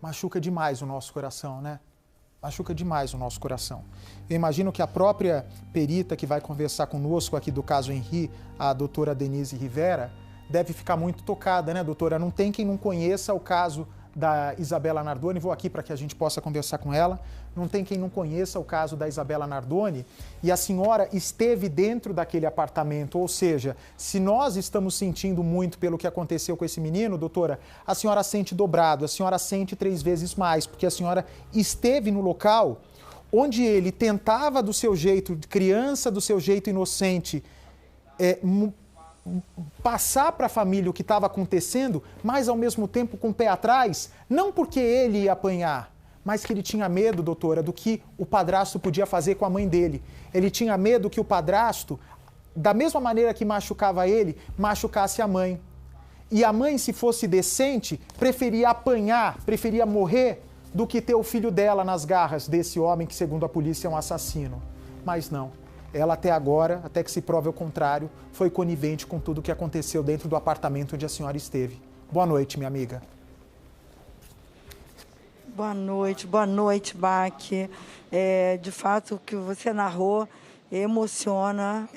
machuca demais o nosso coração, né? Machuca demais o nosso coração. Eu imagino que a própria perita que vai conversar conosco aqui do caso Henri, a doutora Denise Rivera, deve ficar muito tocada, né, doutora? Não tem quem não conheça o caso da Isabela Nardoni, vou aqui para que a gente possa conversar com ela. Não tem quem não conheça o caso da Isabela Nardoni, e a senhora esteve dentro daquele apartamento, ou seja, se nós estamos sentindo muito pelo que aconteceu com esse menino, doutora, a senhora sente dobrado, a senhora sente 3 vezes mais, porque a senhora esteve no local onde ele tentava do seu jeito, de criança, do seu jeito inocente, passar para a família o que estava acontecendo, mas ao mesmo tempo com o pé atrás, não porque ele ia apanhar, mas que ele tinha medo, doutora, do que o padrasto podia fazer com a mãe dele. Ele tinha medo que o padrasto, da mesma maneira que machucava ele, machucasse a mãe. E a mãe, se fosse decente, preferia apanhar, preferia morrer, do que ter o filho dela nas garras desse homem que, segundo a polícia, é um assassino. Mas não. Ela até agora, até que se prove o contrário, foi conivente com tudo o que aconteceu dentro do apartamento onde a senhora esteve. Boa noite, minha amiga. Boa noite, Bach. De fato, o que você narrou emociona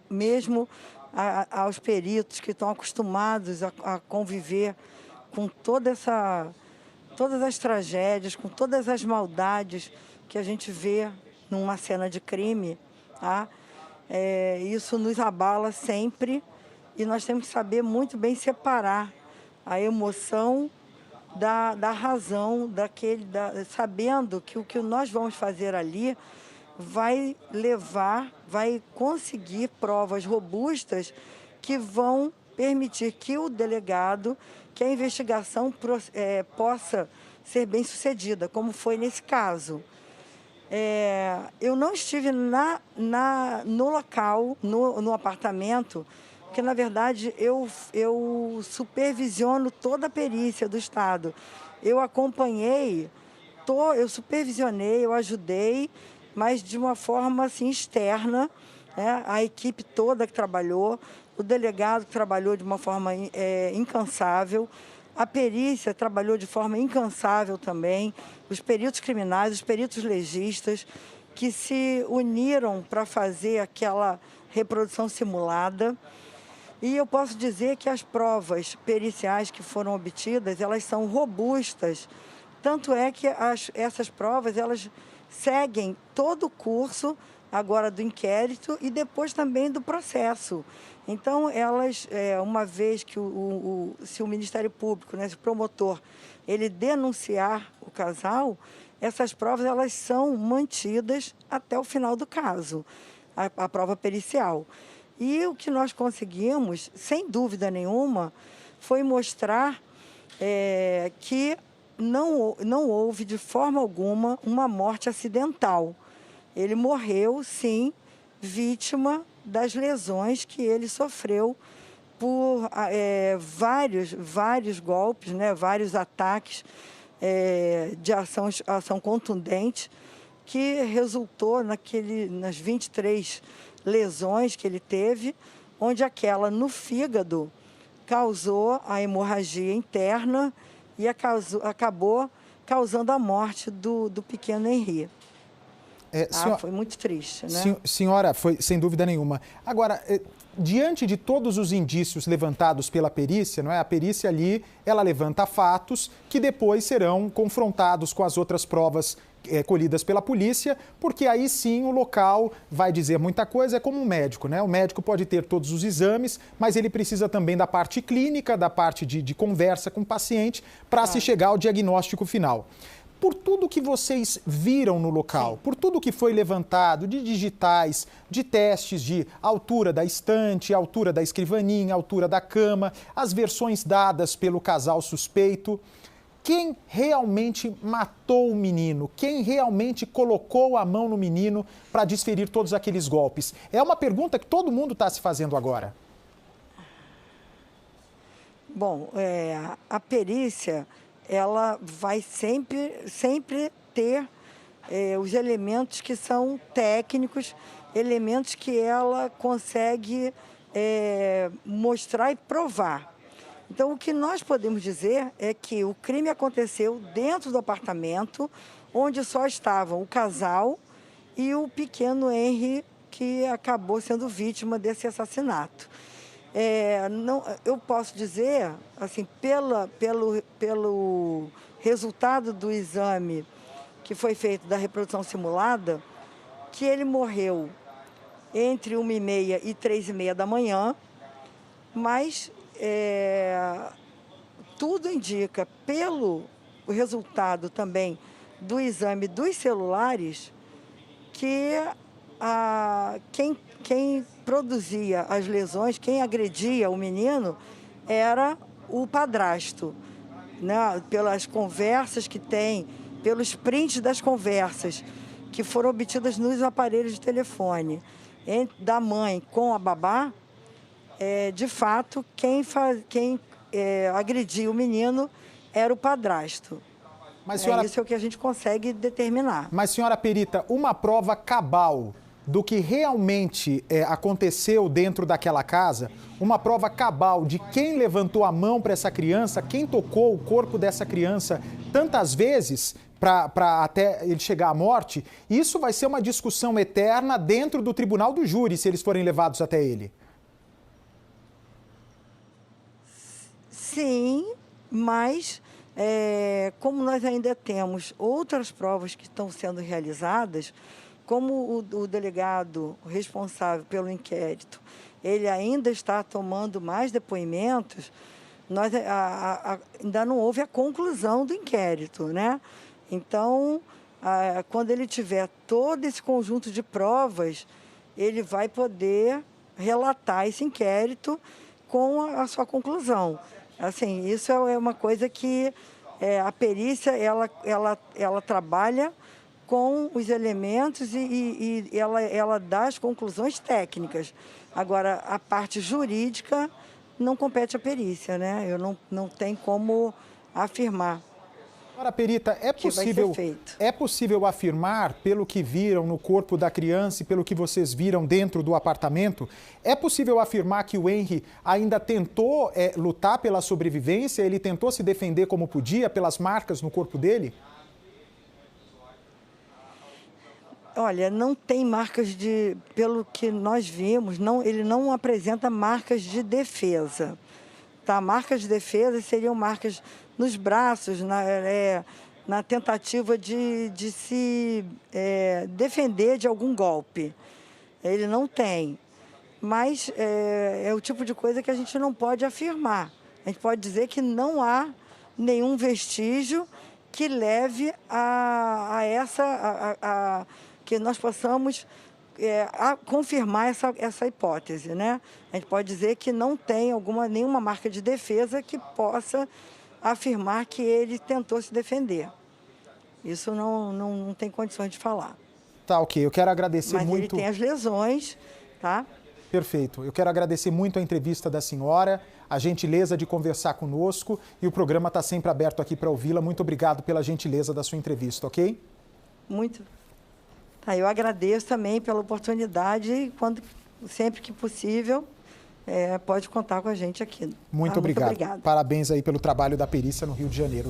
mesmo aos peritos que estão acostumados a conviver com todas as tragédias, com todas as maldades que a gente vê numa cena de crime, tá? Isso nos abala sempre e nós temos que saber muito bem separar a emoção da razão, sabendo que o que nós vamos fazer ali vai conseguir provas robustas que vão permitir que o delegado, que a investigação possa ser bem sucedida, como foi nesse caso. Eu não estive no local, no apartamento, porque, na verdade, eu supervisiono toda a perícia do Estado. Eu acompanhei, eu supervisionei, eu ajudei, mas de uma forma assim, externa, né? A equipe toda que trabalhou, o delegado que trabalhou de uma forma incansável, a perícia trabalhou de forma incansável também, os peritos criminais, os peritos legistas, que se uniram para fazer aquela reprodução simulada. E eu posso dizer que as provas periciais que foram obtidas, elas são robustas. Tanto é que essas provas, elas seguem todo o curso agora do inquérito e depois também do processo. Então, elas, uma vez que se o Ministério Público, né, se o promotor, ele denunciar o casal, essas provas elas são mantidas até o final do caso, a prova pericial. E o que nós conseguimos, sem dúvida nenhuma, foi mostrar que não houve, de forma alguma, uma morte acidental. Ele morreu, sim, vítima das lesões que ele sofreu por vários golpes, né, vários ataques de ação contundente, que resultou nas 23 lesões que ele teve, onde aquela no fígado causou a hemorragia interna e acabou causando a morte do pequeno Henri. Foi muito triste, né? Senhora, foi sem dúvida nenhuma. Agora, diante de todos os indícios levantados pela perícia, não é? A perícia ali, ela levanta fatos que depois serão confrontados com as outras provas colhidas pela polícia, porque aí sim o local vai dizer muita coisa, é como um médico, né? O médico pode ter todos os exames, mas ele precisa também da parte clínica, da parte de conversa com o paciente, para se chegar ao diagnóstico final. Por tudo que vocês viram no local, por tudo que foi levantado de digitais, de testes de altura da estante, altura da escrivaninha, altura da cama, as versões dadas pelo casal suspeito, quem realmente matou o menino? Quem realmente colocou a mão no menino para desferir todos aqueles golpes? É uma pergunta que todo mundo está se fazendo agora. Bom, a perícia, ela vai sempre ter os elementos que são técnicos, elementos que ela consegue mostrar e provar. Então, o que nós podemos dizer é que o crime aconteceu dentro do apartamento, onde só estavam o casal e o pequeno Henry, que acabou sendo vítima desse assassinato. Eu posso dizer, assim, pelo resultado do exame que foi feito da reprodução simulada, que ele morreu entre 1h30 e 3h30 da manhã, mas tudo indica, pelo resultado também do exame dos celulares, que quem produzia as lesões, quem agredia o menino, era o padrasto, né? Pelas conversas que tem, pelos prints das conversas que foram obtidas nos aparelhos de telefone da mãe com a babá, de fato, quem agredia o menino era o padrasto. Mas, senhora... Isso é o que a gente consegue determinar. Mas, senhora perita, uma prova cabal do que realmente aconteceu dentro daquela casa, uma prova cabal de quem levantou a mão para essa criança, quem tocou o corpo dessa criança tantas vezes para até ele chegar à morte, isso vai ser uma discussão eterna dentro do tribunal do júri, se eles forem levados até ele. Sim, mas como nós ainda temos outras provas que estão sendo realizadas, como o delegado responsável pelo inquérito, ele ainda está tomando mais depoimentos, ainda não houve a conclusão do inquérito, né? Então, quando ele tiver todo esse conjunto de provas, ele vai poder relatar esse inquérito com a sua conclusão. Assim, isso é uma coisa que a perícia ela trabalha com os elementos e ela dá as conclusões técnicas. Agora, a parte jurídica não compete à perícia, né? Eu não tenho como afirmar. Senhora perita, é possível afirmar, pelo que viram no corpo da criança e pelo que vocês viram dentro do apartamento, é possível afirmar que o Henry ainda tentou lutar pela sobrevivência, ele tentou se defender como podia pelas marcas no corpo dele? Olha, não tem marcas pelo que nós vimos, ele não apresenta marcas de defesa. Tá? Marcas de defesa seriam marcas nos braços, na tentativa de se defender de algum golpe. Ele não tem. Mas é o tipo de coisa que a gente não pode afirmar. A gente pode dizer que não há nenhum vestígio que leve que nós possamos confirmar essa hipótese, né? A gente pode dizer que não tem nenhuma marca de defesa que possa afirmar que ele tentou se defender. Isso não tem condições de falar. Tá, ok. Eu quero agradecer muito... Mas ele tem as lesões, tá? Perfeito. Eu quero agradecer muito a entrevista da senhora, a gentileza de conversar conosco, e o programa está sempre aberto aqui para ouvi-la. Muito obrigado pela gentileza da sua entrevista, ok? Muito. Tá, eu agradeço também pela oportunidade e sempre que possível, pode contar com a gente aqui. Muito obrigado. Parabéns aí pelo trabalho da perícia no Rio de Janeiro.